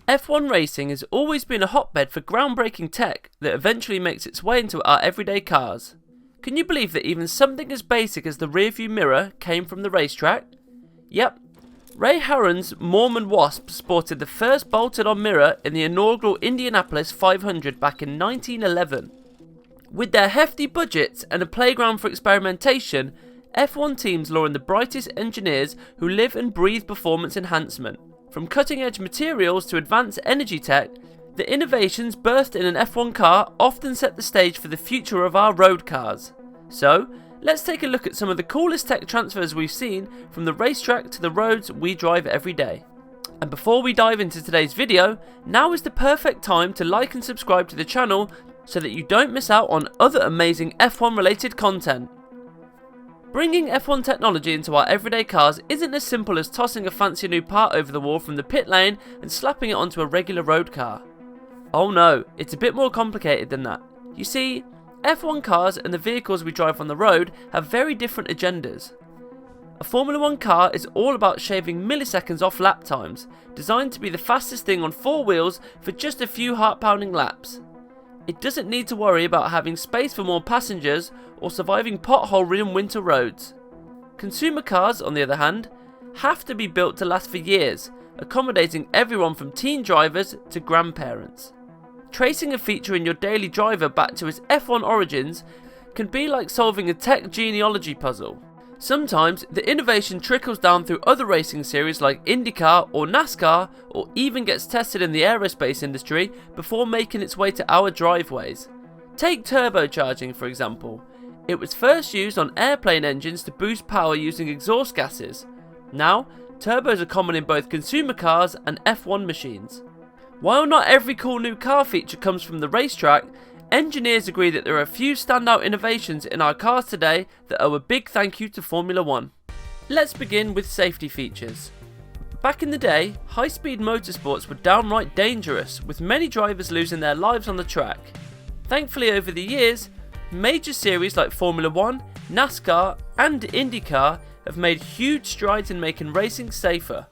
F1 racing has always been a hotbed for groundbreaking tech that eventually makes its way into our everyday cars. Can you believe that even something as basic as the rearview mirror came from the racetrack? Yep. Ray Harron's Mormon Wasp sported the first bolted-on mirror in the inaugural Indianapolis 500 back in 1911. With their hefty budgets and a playground for experimentation, F1 teams lure in the brightest engineers who live and breathe performance enhancement. From cutting-edge materials to advanced energy tech, the innovations birthed in an F1 car often set the stage for the future of our road cars. So, let's take a look at some of the coolest tech transfers we've seen from the racetrack to the roads we drive every day. And before we dive into today's video, now is the perfect time to like and subscribe to the channel so that you don't miss out on other amazing F1 related content. Bringing F1 technology into our everyday cars isn't as simple as tossing a fancy new part over the wall from the pit lane and slapping it onto a regular road car. Oh no, it's a bit more complicated than that. You see, F1 cars and the vehicles we drive on the road have very different agendas. A Formula 1 car is all about shaving milliseconds off lap times, designed to be the fastest thing on four wheels for just a few heart-pounding laps. It doesn't need to worry about having space for more passengers or surviving pothole-ridden winter roads. Consumer cars, on the other hand, have to be built to last for years, accommodating everyone from teen drivers to grandparents. Tracing a feature in your daily driver back to its F1 origins can be like solving a tech genealogy puzzle. Sometimes the innovation trickles down through other racing series like IndyCar or NASCAR, or even gets tested in the aerospace industry before making its way to our driveways. Take turbocharging for example. It was first used on airplane engines to boost power using exhaust gases. Now, turbos are common in both consumer cars and F1 machines. While not every cool new car feature comes from the racetrack, engineers agree that there are a few standout innovations in our cars today that owe a big thank you to Formula 1. Let's begin with safety features. Back in the day, high-speed motorsports were downright dangerous, with many drivers losing their lives on the track. Thankfully over the years, major series like Formula 1, NASCAR and IndyCar have made huge strides in making racing safer.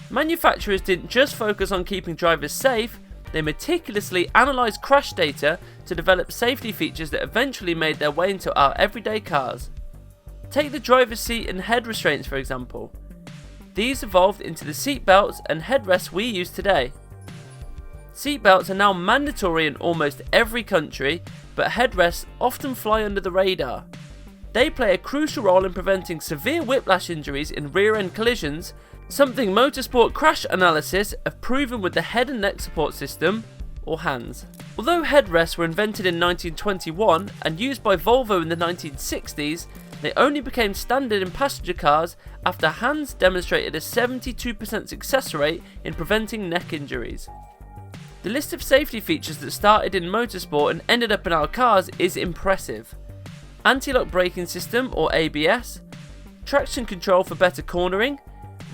Manufacturers didn't just focus on keeping drivers safe, they meticulously analysed crash data to develop safety features that eventually made their way into our everyday cars. Take the driver's seat and head restraints for example. These evolved into the seat belts and headrests we use today. Seat belts are now mandatory in almost every country, but headrests often fly under the radar. They play a crucial role in preventing severe whiplash injuries in rear-end collisions, something motorsport crash analysis have proven with the head and neck support system, or HANS. Although headrests were invented in 1921 and used by Volvo in the 1960s, they only became standard in passenger cars after HANS demonstrated a 72% success rate in preventing neck injuries. The list of safety features that started in motorsport and ended up in our cars is impressive. Anti-lock braking system or ABS, traction control for better cornering,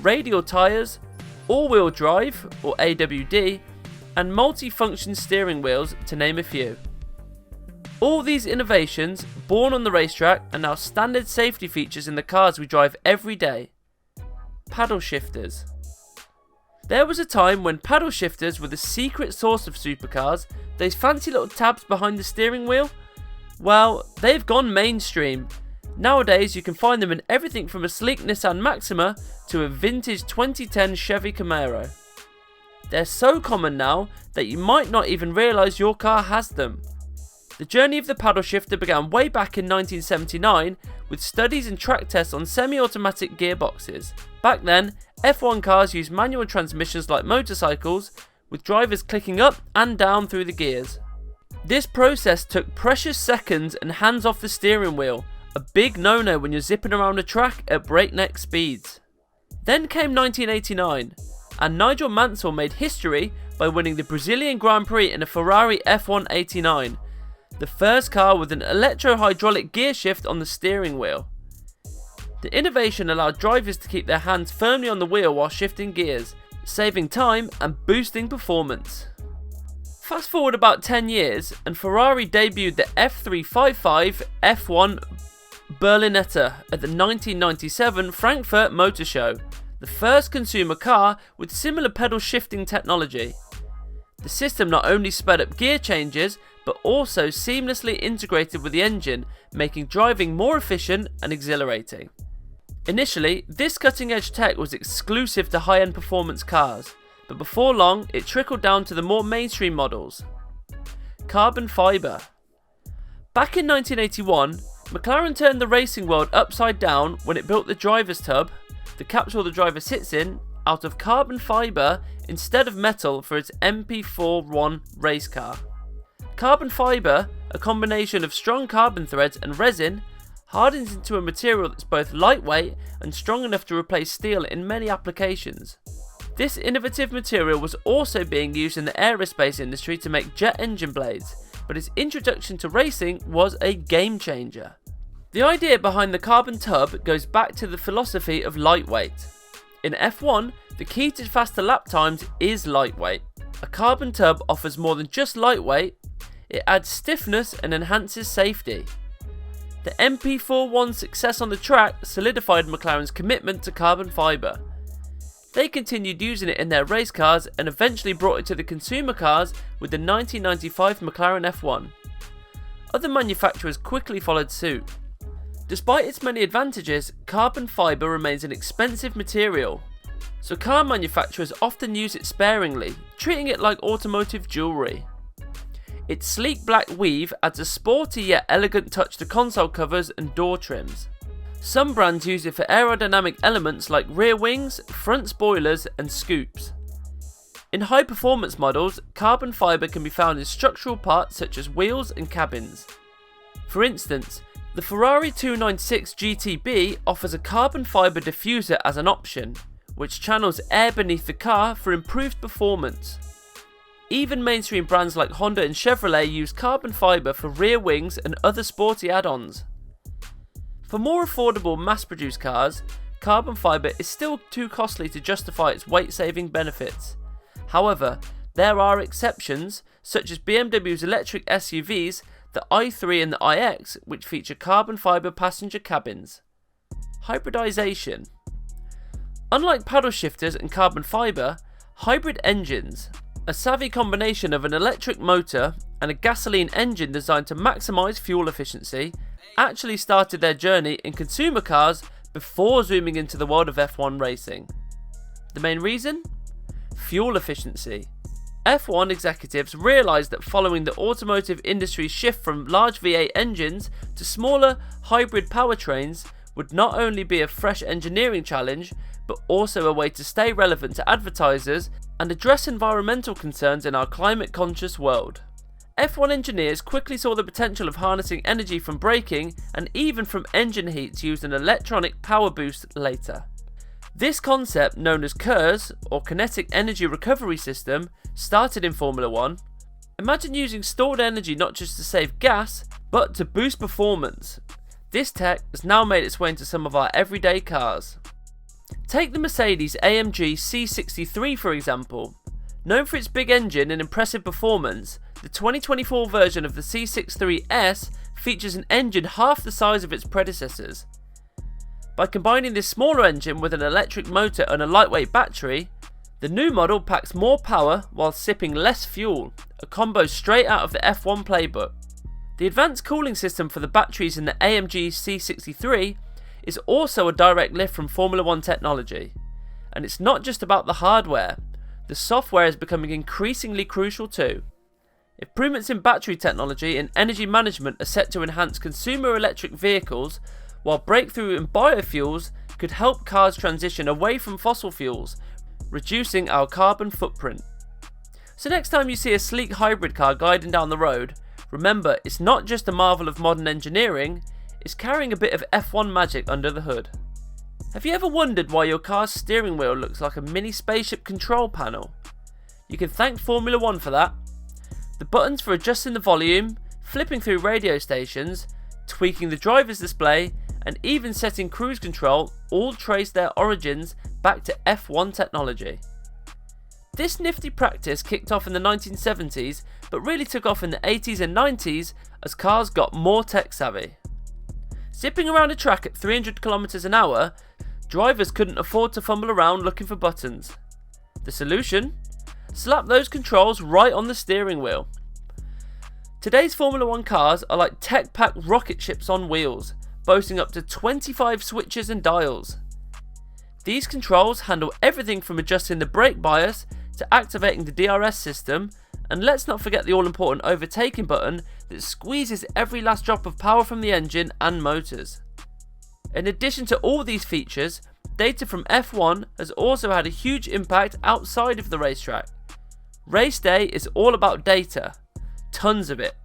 radial tyres, all-wheel drive or AWD, and multi-function steering wheels to name a few. All these innovations, born on the racetrack, are now standard safety features in the cars we drive every day. Paddle shifters. There was a time when paddle shifters were the secret sauce of supercars, those fancy little tabs behind the steering wheel. Well, they've gone mainstream. Nowadays you can find them in everything from a sleek Nissan Maxima to a vintage 2010 Chevy Camaro. They're so common now that you might not even realise your car has them. The journey of the paddle shifter began way back in 1979 with studies and track tests on semi-automatic gearboxes. Back then, F1 cars used manual transmissions like motorcycles, with drivers clicking up and down through the gears. This process took precious seconds and hands off the steering wheel, a big no-no when you're zipping around a track at breakneck speeds. Then came 1989, and Nigel Mansell made history by winning the Brazilian Grand Prix in a Ferrari F189, the first car with an electro-hydraulic gear shift on the steering wheel. The innovation allowed drivers to keep their hands firmly on the wheel while shifting gears, saving time and boosting performance. Fast forward about 10 years and Ferrari debuted the F355 F1 Berlinetta at the 1997 Frankfurt Motor Show, the first consumer car with similar pedal shifting technology. The system not only sped up gear changes, but also seamlessly integrated with the engine, making driving more efficient and exhilarating. Initially, this cutting-edge tech was exclusive to high-end performance cars, but before long, it trickled down to the more mainstream models. Carbon fibre. Back in 1981, McLaren turned the racing world upside down when it built the driver's tub, the capsule the driver sits in, out of carbon fibre instead of metal for its MP41 race car. Carbon fibre, a combination of strong carbon threads and resin, hardens into a material that's both lightweight and strong enough to replace steel in many applications. This innovative material was also being used in the aerospace industry to make jet engine blades, but its introduction to racing was a game changer. The idea behind the carbon tub goes back to the philosophy of lightweight. In F1, the key to faster lap times is lightweight. A carbon tub offers more than just lightweight, it adds stiffness and enhances safety. The MP41's success on the track solidified McLaren's commitment to carbon fibre. They continued using it in their race cars and eventually brought it to the consumer cars with the 1995 McLaren F1. Other manufacturers quickly followed suit. Despite its many advantages, carbon fibre remains an expensive material, so car manufacturers often use it sparingly, treating it like automotive jewellery. Its sleek black weave adds a sporty yet elegant touch to console covers and door trims. Some brands use it for aerodynamic elements like rear wings, front spoilers and scoops. In high performance models, carbon fibre can be found in structural parts such as wheels and cabins. For instance, the Ferrari 296 GTB offers a carbon fibre diffuser as an option, which channels air beneath the car for improved performance. Even mainstream brands like Honda and Chevrolet use carbon fibre for rear wings and other sporty add-ons. For more affordable mass-produced cars, carbon fibre is still too costly to justify its weight-saving benefits. However, there are exceptions, such as BMW's electric SUVs, the i3 and the iX, which feature carbon fibre passenger cabins. Hybridization. Unlike paddle shifters and carbon fibre, hybrid engines, a savvy combination of an electric motor and a gasoline engine designed to maximise fuel efficiency, actually started their journey in consumer cars before zooming into the world of F1 racing. The main reason? Fuel efficiency. F1 executives realised that following the automotive industry's shift from large V8 engines to smaller hybrid powertrains would not only be a fresh engineering challenge, but also a way to stay relevant to advertisers and address environmental concerns in our climate-conscious world. F1 engineers quickly saw the potential of harnessing energy from braking and even from engine heat to use an electronic power boost later. This concept, known as KERS, or Kinetic Energy Recovery System, started in Formula 1. Imagine using stored energy not just to save gas, but to boost performance. This tech has now made its way into some of our everyday cars. Take the Mercedes AMG C63 for example. Known for its big engine and impressive performance, the 2024 version of the C63S features an engine half the size of its predecessors. By combining this smaller engine with an electric motor and a lightweight battery, the new model packs more power while sipping less fuel, a combo straight out of the F1 playbook. The advanced cooling system for the batteries in the AMG C63 is also a direct lift from Formula 1 technology. And it's not just about the hardware, the software is becoming increasingly crucial too. Improvements in battery technology and energy management are set to enhance consumer electric vehicles, while breakthrough in biofuels could help cars transition away from fossil fuels, reducing our carbon footprint. So next time you see a sleek hybrid car gliding down the road, remember it's not just a marvel of modern engineering, it's carrying a bit of F1 magic under the hood. Have you ever wondered why your car's steering wheel looks like a mini spaceship control panel? You can thank Formula 1 for that. The buttons for adjusting the volume, flipping through radio stations, tweaking the driver's display, and even setting cruise control all trace their origins back to F1 technology. This nifty practice kicked off in the 1970s, but really took off in the 80s and 90s as cars got more tech savvy. Zipping around a track at 300 km an hour, drivers couldn't afford to fumble around looking for buttons. The solution? slap those controls right on the steering wheel. Today's Formula 1 cars are like tech-packed rocket ships on wheels, boasting up to 25 switches and dials. These controls handle everything from adjusting the brake bias to activating the DRS system, and let's not forget the all-important overtaking button that squeezes every last drop of power from the engine and motors. In addition to all these features, data from F1 has also had a huge impact outside of the racetrack. Race day is all about data, tons of it.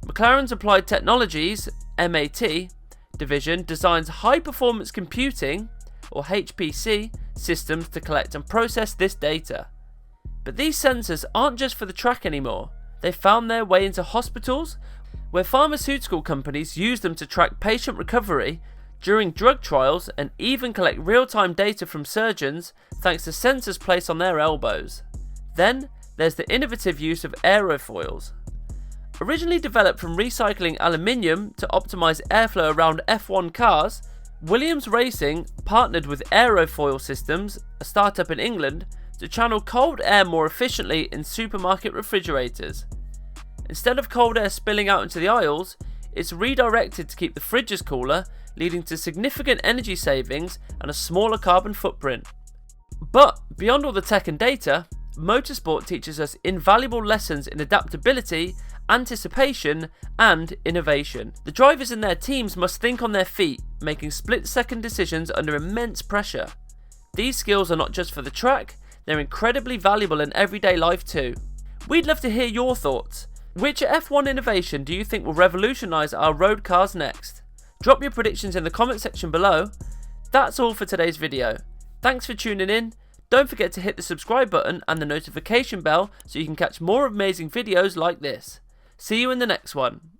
McLaren's Applied Technologies (MAT) division designs high-performance computing, or HPC, systems to collect and process this data. But these sensors aren't just for the track anymore. They found their way into hospitals, where pharmaceutical companies use them to track patient recovery during drug trials and even collect real-time data from surgeons thanks to sensors placed on their elbows. Then there's the innovative use of aerofoils. Originally developed from recycling aluminium to optimize airflow around F1 cars, Williams Racing partnered with Aerofoil Systems, a startup in England, to channel cold air more efficiently in supermarket refrigerators. Instead of cold air spilling out into the aisles, it's redirected to keep the fridges cooler, leading to significant energy savings and a smaller carbon footprint. But beyond all the tech and data, motorsport teaches us invaluable lessons in adaptability, anticipation, and innovation. The drivers and their teams must think on their feet, making split-second decisions under immense pressure. These skills are not just for the track, they're incredibly valuable in everyday life too. We'd love to hear your thoughts. Which F1 innovation do you think will revolutionise our road cars next? Drop your predictions in the comment section below. That's all for today's video. Thanks for tuning in. Don't forget to hit the subscribe button and the notification bell so you can catch more amazing videos like this. See you in the next one.